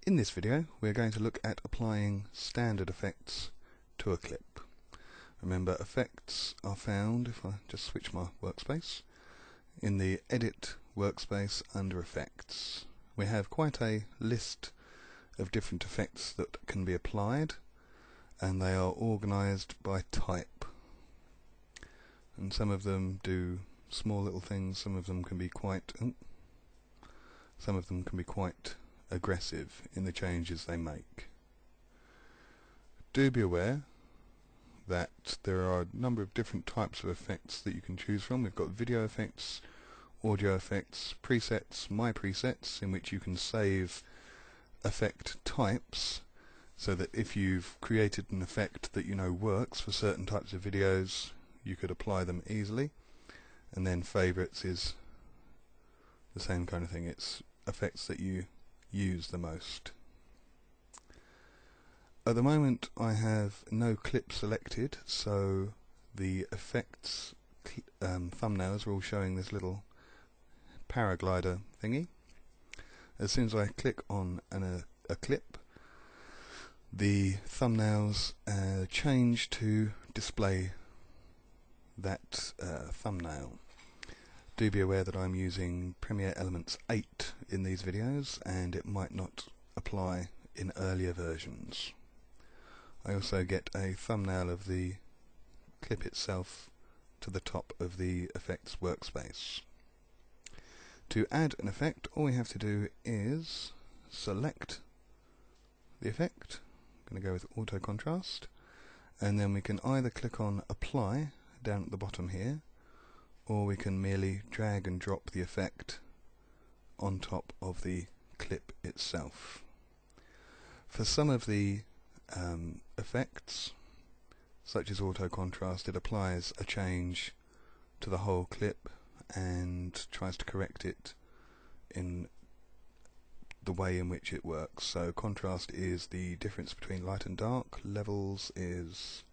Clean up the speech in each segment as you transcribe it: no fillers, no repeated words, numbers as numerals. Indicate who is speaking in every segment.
Speaker 1: In this video we're going to look at applying standard effects to a clip. Remember, effects are found, if I just switch my workspace, in the Edit workspace under Effects. We have quite a list of different effects that can be applied, and they are organised by type. And some of them do small little things, some of them can be quite aggressive in the changes they make. Do be aware that there are a number of different types of effects that you can choose from. We've got video effects, audio effects, presets, my presets, in which you can save effect types, so that if you've created an effect that you know works for certain types of videos, you could apply them easily. And then favorites is the same kind of thing. It's effects that you use the most. At the moment I have no clip selected, so the effects thumbnails are all showing this little paraglider thingy. As soon as I click on a clip, the thumbnails change to display that thumbnail. Do be aware that I'm using Premiere Elements 8 in these videos, and it might not apply in earlier versions. I also get a thumbnail of the clip itself to the top of the effects workspace. To add an effect, all we have to do is select the effect. I'm going to go with auto contrast, and then we can either click on apply down at the bottom here, or we can merely drag and drop the effect on top of the clip itself. For some of the effects, such as auto contrast, it applies a change to the whole clip and tries to correct it in the way in which it works. So contrast is the difference between light and dark, levels is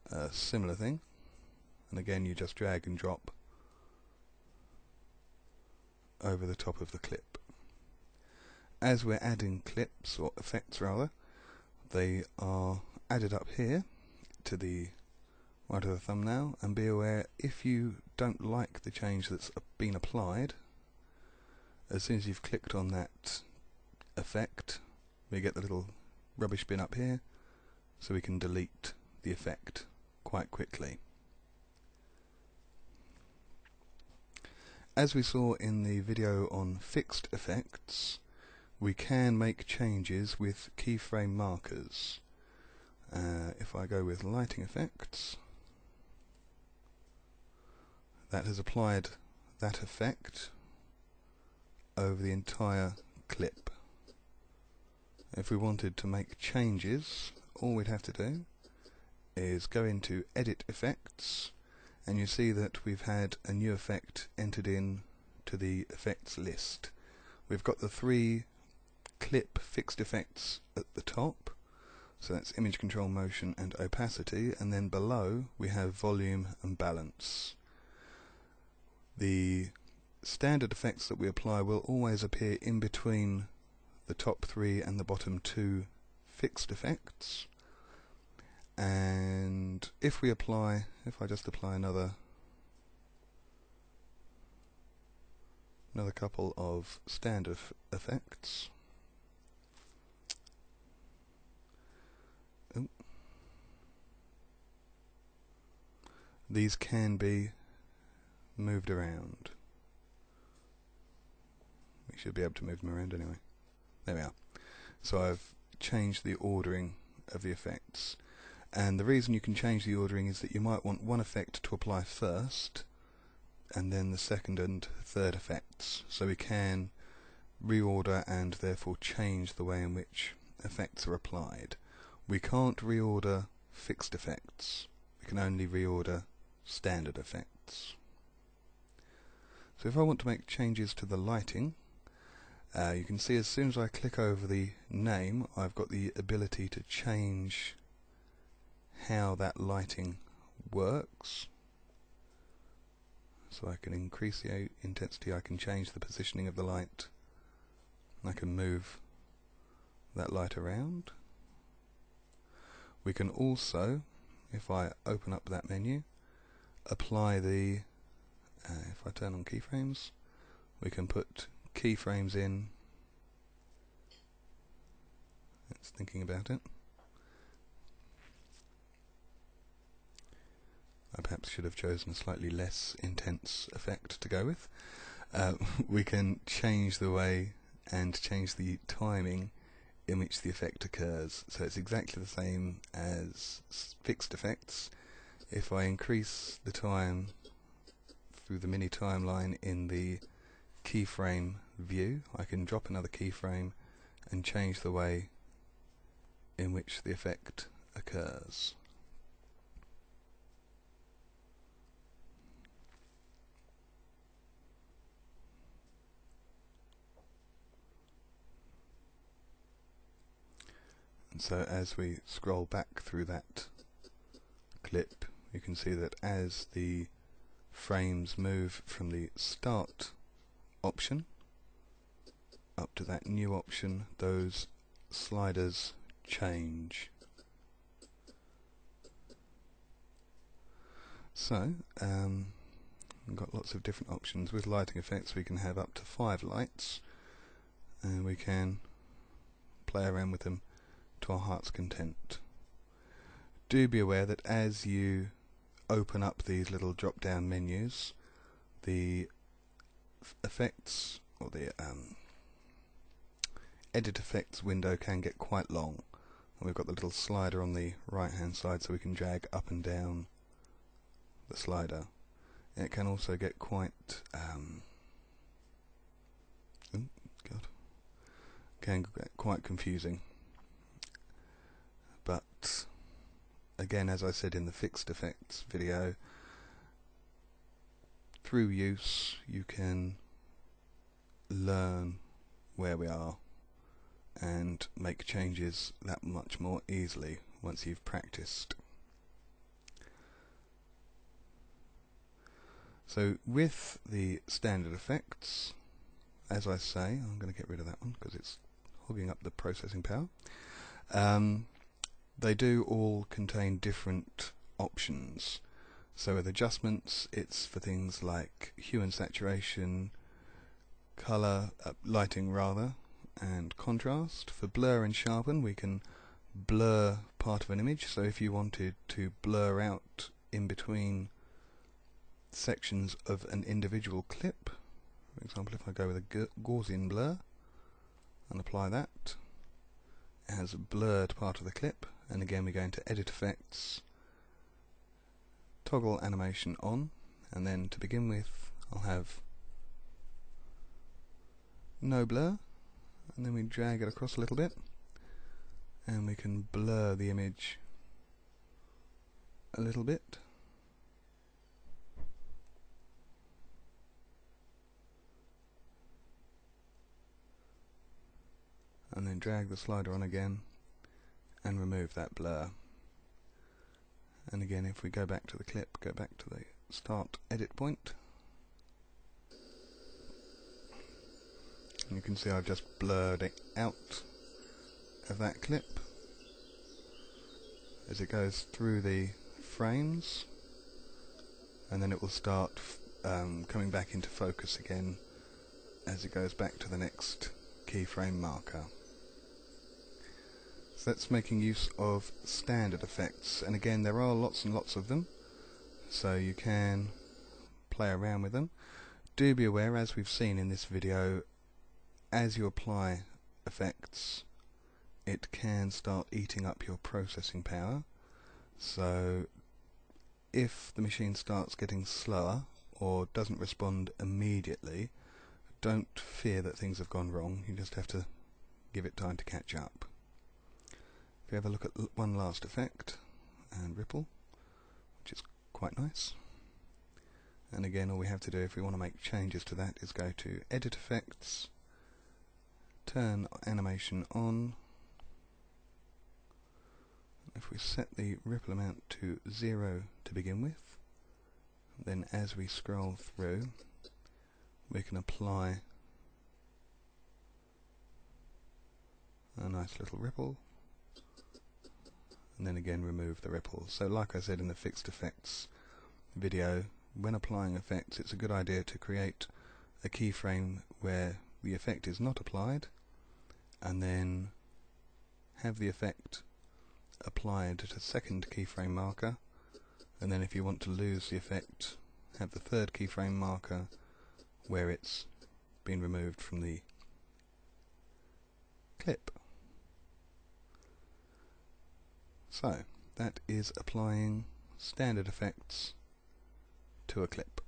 Speaker 1: a similar thing, and again you just drag and drop over the top of the clip. As we're adding clips, or effects rather, they are added up here to the right of the thumbnail, and be aware, if you don't like the change that's been applied, as soon as you've clicked on that effect, we get the little rubbish bin up here, so we can delete the effect quite quickly. As we saw in the video on fixed effects, we can make changes with keyframe markers. If I go with lighting effects, that has applied that effect over the entire clip. If we wanted to make changes, all we'd have to do is go into Edit Effects, and you see that we've had a new effect entered in to the effects list. We've got the 3 clip fixed effects at the top, so that's image control, motion and opacity, and then below we have volume and balance. The standard effects that we apply will always appear in between the top 3 and the bottom 2 fixed effects, and if I just apply another couple of standard effects, these can be moved around. We should be able to move them around anyway. There we are. So I've changed the ordering of the effects, and the reason you can change the ordering is that you might want one effect to apply first and then the second and third effects, so we can reorder and therefore change the way in which effects are applied. We can't reorder fixed effects, we can only reorder standard effects. So if I want to make changes to the lighting, you can see as soon as I click over the name, I've got the ability to change how that lighting works. So I can increase the intensity, I can change the positioning of the light, I can move that light around. We can also, if I open up that menu, apply the, if I turn on keyframes, we can put keyframes in. It's thinking about it. I perhaps should have chosen a slightly less intense effect to go with. We can change the way and change the timing in which the effect occurs. So it's exactly the same as fixed effects. If I increase the time through the mini timeline in the keyframe view, I can drop another keyframe and change the way in which the effect occurs. And so as we scroll back through that clip, you can see that as the frames move from the start option up to that new option, those sliders change. So we've got lots of different options. With lighting effects we can have up to 5 lights, and we can play around with them to our heart's content. Do be aware that as you open up these little drop down menus, the effects or the edit effects window can get quite long, and we've got the little slider on the right hand side so we can drag up and down the slider. It can also get quite confusing. But again, as I said in the fixed effects video, through use you can learn where we are and make changes that much more easily once you've practiced. So with the standard effects, as I say, I'm going to get rid of that one because it's hogging up the processing power. They do all contain different options. So with adjustments, it's for things like hue and saturation, color, lighting rather, and contrast. For blur and sharpen, we can blur part of an image. So if you wanted to blur out in between sections of an individual clip, for example, if I go with a Gaussian blur and apply that, it has a blurred part of the clip. And again, we go into edit effects, toggle animation on, and then to begin with I'll have no blur, and then we drag it across a little bit and we can blur the image a little bit. And then drag the slider on again and remove that blur. And again, if we go back to the clip, go back to the start edit point, and you can see I've just blurred it out of that clip as it goes through the frames, and then it will start coming back into focus again as it goes back to the next keyframe marker. So that's making use of standard effects, and again there are lots and lots of them, so you can play around with them. Do be aware, as we've seen in this video, as you apply effects it can start eating up your processing power. So if the machine starts getting slower or doesn't respond immediately, don't fear that things have gone wrong. You just have to give it time to catch up. If we have a look at one last effect, and ripple, which is quite nice. And again, all we have to do if we want to make changes to that is go to Edit Effects, turn animation on. If we set the ripple amount to 0 to begin with, then as we scroll through we can apply a nice nice little ripple, and then again remove the ripple. So like I said in the fixed effects video, when applying effects it's a good idea to create a keyframe where the effect is not applied, and then have the effect applied at a second keyframe marker, and then if you want to lose the effect, have the third keyframe marker where it's been removed from the clip. So that is applying standard effects to a clip.